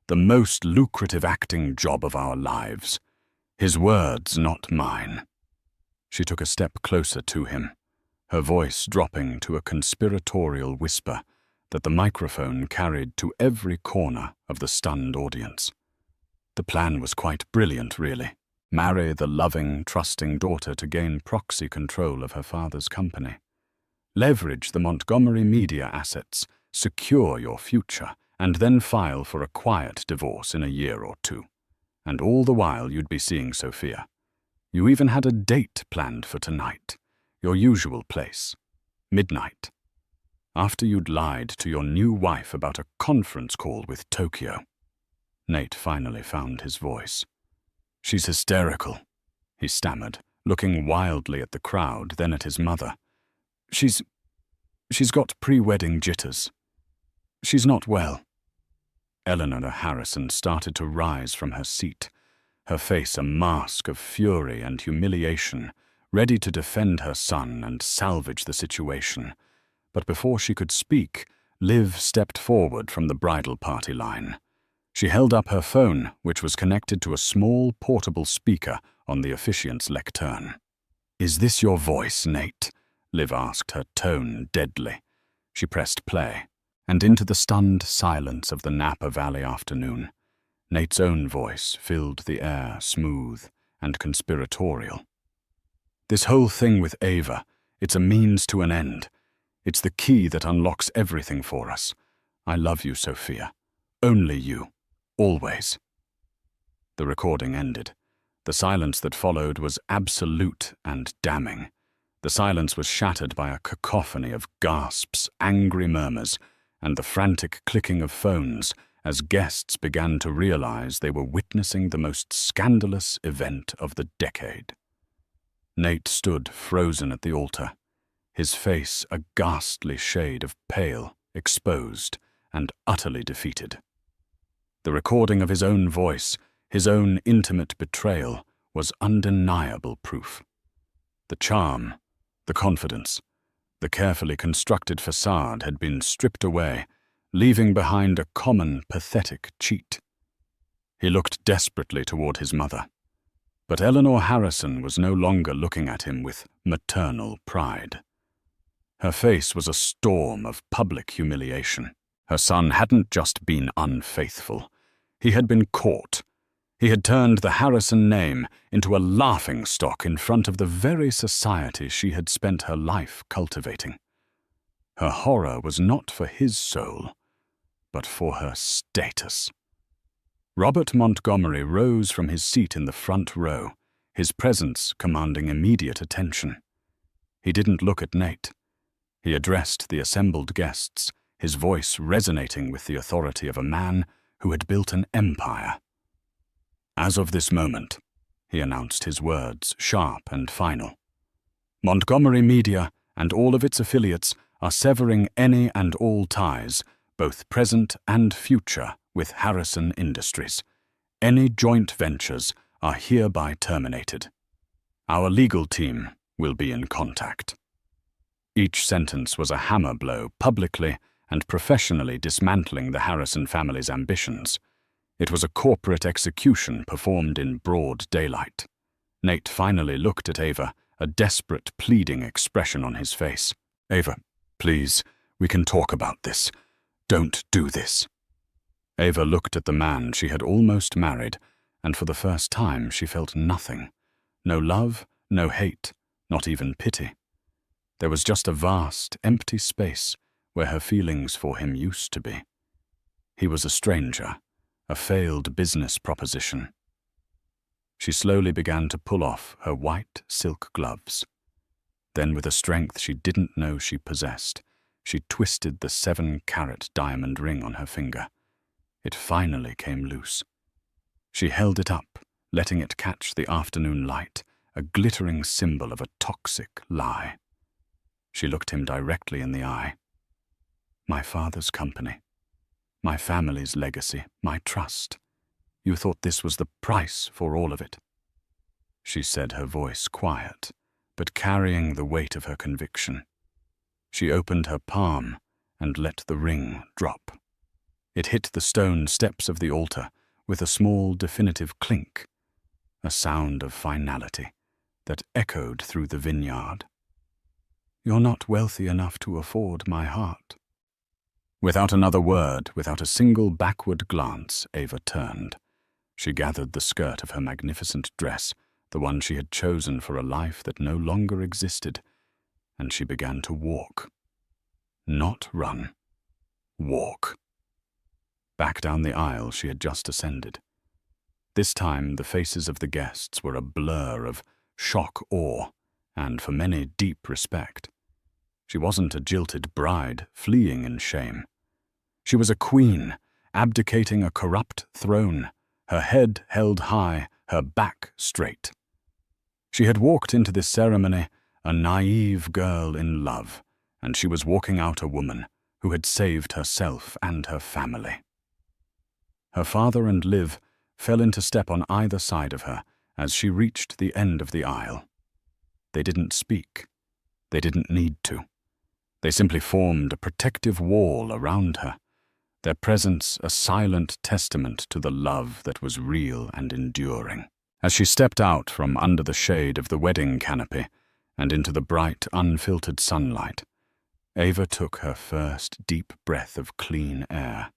A: the most lucrative acting job of our lives. His words, not mine." She took a step closer to him, her voice dropping to a conspiratorial whisper that the microphone carried to every corner of the stunned audience. The plan was quite brilliant, really. Marry the loving, trusting daughter to gain proxy control of her father's company. Leverage the Montgomery media assets, secure your future, and then file for a quiet divorce in a year or two. And all the while you'd be seeing Sophia. You even had a date planned for tonight, your usual place, midnight, after you'd lied to your new wife about a conference call with Tokyo. Nate finally found his voice. "She's hysterical," he stammered, looking wildly at the crowd, then at his mother. She's got pre-wedding jitters. She's not well." Eleanor Harrison started to rise from her seat, her face a mask of fury and humiliation, ready to defend her son and salvage the situation. But before she could speak, Liv stepped forward from the bridal party line. She held up her phone, which was connected to a small portable speaker on the officiant's lectern. "Is this your voice, Nate?" Liv asked, her tone deadly. She pressed play, and into the stunned silence of the Napa Valley afternoon, Nate's own voice filled the air, smooth and conspiratorial. "This whole thing with Ava, it's a means to an end. It's the key that unlocks everything for us. I love you, Sophia. Only you. Always." The recording ended. The silence that followed was absolute and damning. The silence was shattered by a cacophony of gasps, angry murmurs, and the frantic clicking of phones as guests began to realize they were witnessing the most scandalous event of the decade. Nate stood frozen at the altar, his face a ghastly shade of pale, exposed, and utterly defeated. The recording of his own voice, his own intimate betrayal, was undeniable proof. The charm, the confidence, the carefully constructed facade had been stripped away, leaving behind a common, pathetic cheat. He looked desperately toward his mother, but Eleanor Harrison was no longer looking at him with maternal pride. Her face was a storm of public humiliation. Her son hadn't just been unfaithful. He had been caught. He had turned the Harrison name into a laughingstock in front of the very society she had spent her life cultivating. Her horror was not for his soul, but for her status. Robert Montgomery rose from his seat in the front row, his presence commanding immediate attention. He didn't look at Nate. He addressed the assembled guests, his voice resonating with the authority of a man who had built an empire. "As of this moment," he announced, his words sharp and final, "Montgomery Media and all of its affiliates are severing any and all ties, both present and future, with Harrison Industries. Any joint ventures are hereby terminated. Our legal team will be in contact." Each sentence was a hammer blow, publicly and professionally dismantling the Harrison family's ambitions. It was a corporate execution performed in broad daylight. Nate finally looked at Ava, a desperate, pleading expression on his face. "Ava, please, we can talk about this. Don't do this." Ava looked at the man she had almost married, and for the first time she felt nothing. No love, no hate, not even pity. There was just a vast, empty space where her feelings for him used to be. He was a stranger, a failed business proposition. She slowly began to pull off her white silk gloves. Then, with a strength she didn't know she possessed, she twisted the 7-carat diamond ring on her finger. It finally came loose. She held it up, letting it catch the afternoon light, a glittering symbol of a toxic lie. She looked him directly in the eye. "My father's company, my family's legacy, my trust. You thought this was the price for all of it?" She said, her voice quiet, but carrying the weight of her conviction. She opened her palm and let the ring drop. It hit the stone steps of the altar with a small, definitive clink, a sound of finality that echoed through the vineyard. "You're not wealthy enough to afford my heart." Without another word, without a single backward glance, Ava turned. She gathered the skirt of her magnificent dress, the one she had chosen for a life that no longer existed, and she began to walk. Not run. Walk. Back down the aisle she had just ascended. This time the faces of the guests were a blur of shock, awe, and for many deep respect. She wasn't a jilted bride fleeing in shame. She was a queen, abdicating a corrupt throne, her head held high, her back straight. She had walked into this ceremony a naive girl in love, and she was walking out a woman who had saved herself and her family. Her father and Liv fell into step on either side of her as she reached the end of the aisle. They didn't speak. They didn't need to. They simply formed a protective wall around her, their presence a silent testament to the love that was real and enduring. As she stepped out from under the shade of the wedding canopy and into the bright, unfiltered sunlight, Ava took her first deep breath of clean air.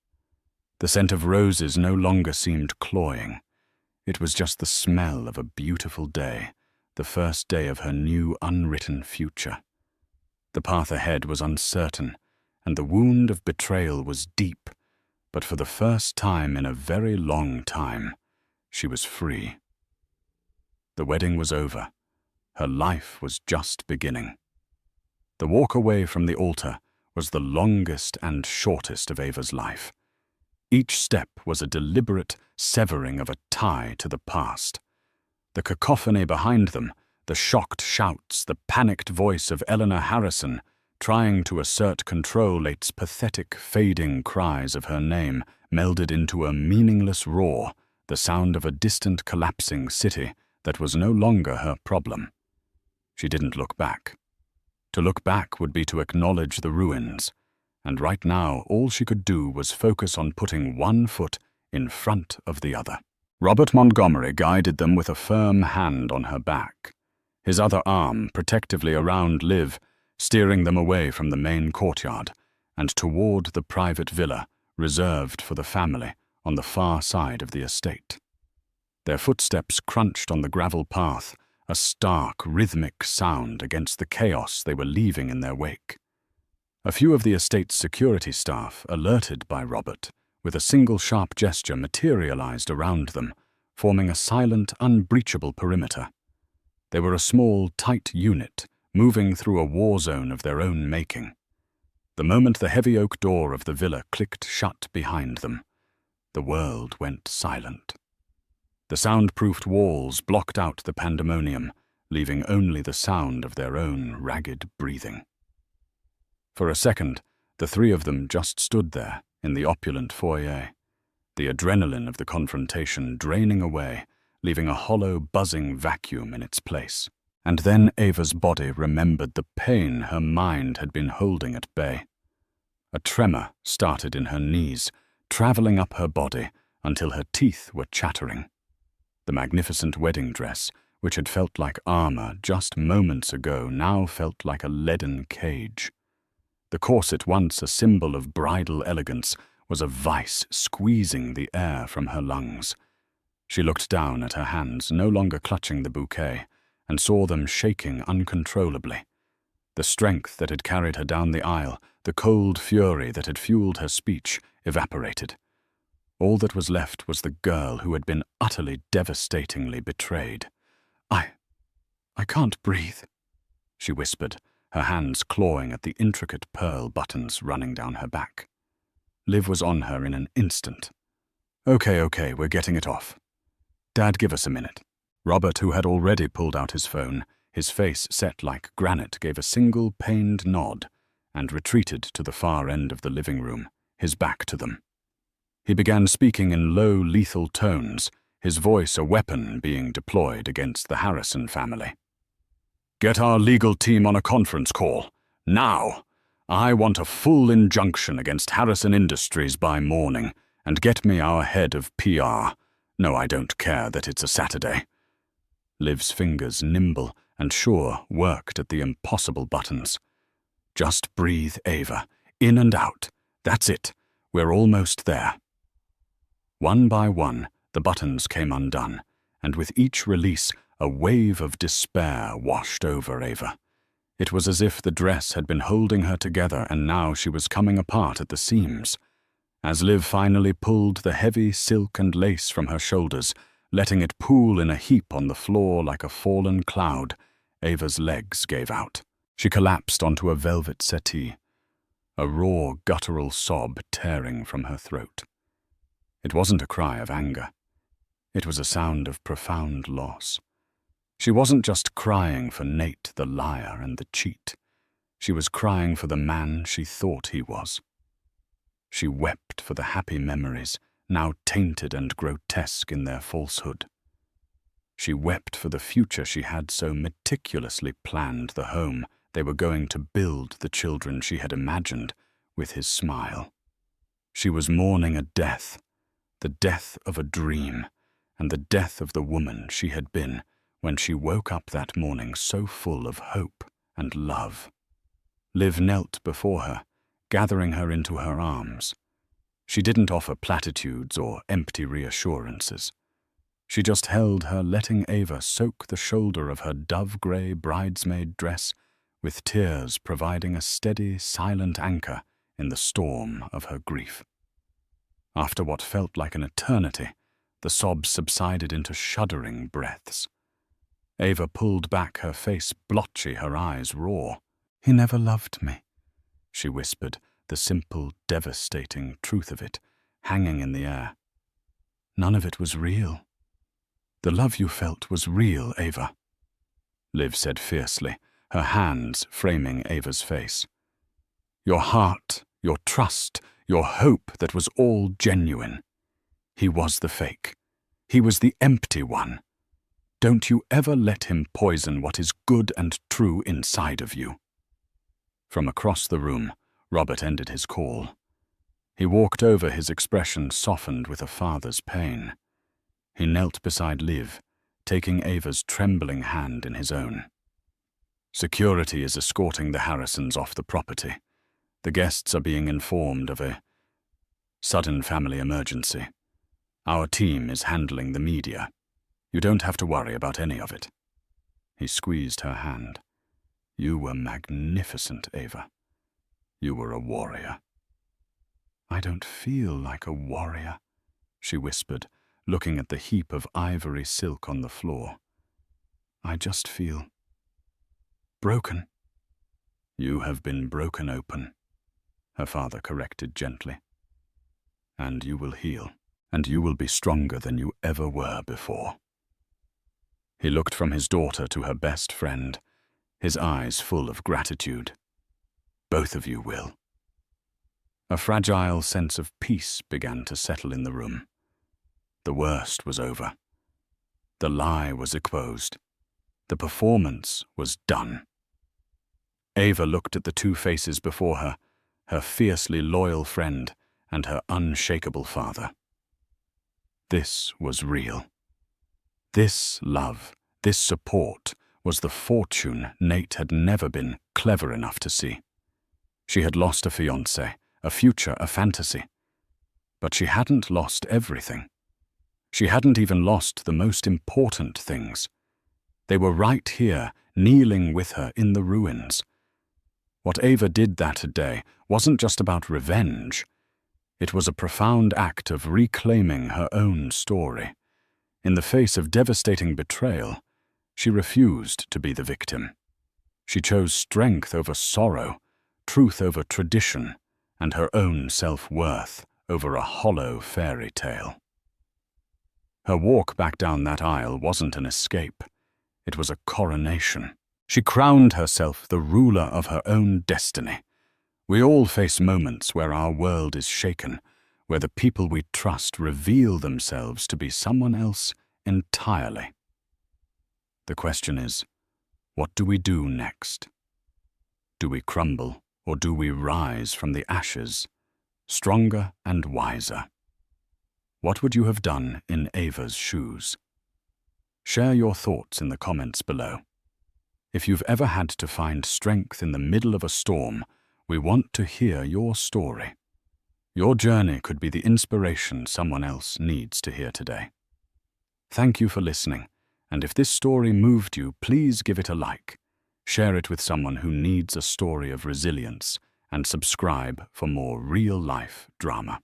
A: The scent of roses no longer seemed cloying. It was just the smell of a beautiful day, the first day of her new unwritten future. The path ahead was uncertain, and the wound of betrayal was deep, but for the first time in a very long time, she was free. The wedding was over. Her life was just beginning. The walk away from the altar was the longest and shortest of Ava's life. Each step was a deliberate severing of a tie to the past. The cacophony behind them, the shocked shouts, the panicked voice of Eleanor Harrison, trying to assert control, its pathetic, fading cries of her name melded into a meaningless roar, the sound of a distant, collapsing city that was no longer her problem. She didn't look back. To look back would be to acknowledge the ruins, and right now all she could do was focus on putting one foot in front of the other. Robert Montgomery guided them with a firm hand on her back, his other arm protectively around Liv, steering them away from the main courtyard and toward the private villa reserved for the family on the far side of the estate. Their footsteps crunched on the gravel path, a stark, rhythmic sound against the chaos they were leaving in their wake. A few of the estate's security staff, alerted by Robert, with a single sharp gesture materialized around them, forming a silent, unbreachable perimeter. They were a small, tight unit, moving through a war zone of their own making. The moment the heavy oak door of the villa clicked shut behind them, the world went silent. The soundproofed walls blocked out the pandemonium, leaving only the sound of their own ragged breathing. For a second, the three of them just stood there in the opulent foyer, the adrenaline of the confrontation draining away, leaving a hollow, buzzing vacuum in its place. And then Ava's body remembered the pain her mind had been holding at bay. A tremor started in her knees, traveling up her body until her teeth were chattering. The magnificent wedding dress, which had felt like armor just moments ago, now felt like a leaden cage. The corset, once a symbol of bridal elegance, was a vice squeezing the air from her lungs. She looked down at her hands, no longer clutching the bouquet, and saw them shaking uncontrollably. The strength that had carried her down the aisle, the cold fury that had fueled her speech, evaporated. All that was left was the girl who had been utterly devastatingly betrayed. I can't breathe," she whispered, her hands clawing at the intricate pearl buttons running down her back. Liv was on her in an instant. Okay, we're getting it off. Dad, give us a minute." Robert, who had already pulled out his phone, his face set like granite, gave a single pained nod and retreated to the far end of the living room, his back to them. He began speaking in low, lethal tones, his voice a weapon being deployed against the Harrison family. "Get our legal team on a conference call. Now! I want a full injunction against Harrison Industries by morning, and get me our head of PR. No, I don't care that it's a Saturday." Liv's fingers, nimble and sure, worked at the impossible buttons. "Just breathe, Ava. In and out. That's it. We're almost there." One by one, the buttons came undone, and with each release, a wave of despair washed over Ava. It was as if the dress had been holding her together and now she was coming apart at the seams. As Liv finally pulled the heavy silk and lace from her shoulders, letting it pool in a heap on the floor like a fallen cloud, Ava's legs gave out. She collapsed onto a velvet settee, a raw, guttural sob tearing from her throat. It wasn't a cry of anger. It was a sound of profound loss. She wasn't just crying for Nate the liar and the cheat. She was crying for the man she thought he was. She wept for the happy memories, now tainted and grotesque in their falsehood. She wept for the future she had so meticulously planned, the home they were going to build the children she had imagined with his smile. She was mourning a death, the death of a dream, and the death of the woman she had been when she woke up that morning so full of hope and love. Liv knelt before her, gathering her into her arms. She didn't offer platitudes or empty reassurances. She just held her, letting Ava soak the shoulder of her dove-grey bridesmaid dress, with tears providing a steady, silent anchor in the storm of her grief. After what felt like an eternity, the sobs subsided into shuddering breaths. Ava pulled back, her face blotchy, her eyes raw. "He never loved me," she whispered, the simple, devastating truth of it hanging in the air. "None of it was real." "The love you felt was real, Ava," Liv said fiercely, her hands framing Ava's face. "Your heart, your trust, your hope, that was all genuine. He was the fake. He was the empty one. Don't you ever let him poison what is good and true inside of you." From across the room, Robert ended his call. He walked over, his expression softened with a father's pain. He knelt beside Liv, taking Ava's trembling hand in his own. "Security is escorting the Harrisons off the property. The guests are being informed of a sudden family emergency. Our team is handling the media. You don't have to worry about any of it." He squeezed her hand. "You were magnificent, Ava. You were a warrior." "I don't feel like a warrior," she whispered, looking at the heap of ivory silk on the floor. "I just feel broken." "You have been broken open," her father corrected gently. "And you will heal, and you will be stronger than you ever were before." He looked from his daughter to her best friend, his eyes full of gratitude. "Both of you will." A fragile sense of peace began to settle in the room. The worst was over. The lie was exposed. The performance was done. Ava looked at the two faces before her, her fiercely loyal friend and her unshakable father. This was real. This love, this support, was the fortune Nate had never been clever enough to see. She had lost a fiancé, a future, a fantasy. But she hadn't lost everything. She hadn't even lost the most important things. They were right here, kneeling with her in the ruins. What Ava did that day wasn't just about revenge. It was a profound act of reclaiming her own story. In the face of devastating betrayal, she refused to be the victim. She chose strength over sorrow, truth over tradition, and her own self-worth over a hollow fairy tale. Her walk back down that aisle wasn't an escape. It was a coronation. She crowned herself the ruler of her own destiny. We all face moments where our world is shaken, where the people we trust reveal themselves to be someone else entirely. The question is, what do we do next? Do we crumble, or do we rise from the ashes, stronger and wiser? What would you have done in Ava's shoes? Share your thoughts in the comments below. If you've ever had to find strength in the middle of a storm, we want to hear your story. Your journey could be the inspiration someone else needs to hear today. Thank you for listening, and if this story moved you, please give it a like. Share it with someone who needs a story of resilience, and subscribe for more real-life drama.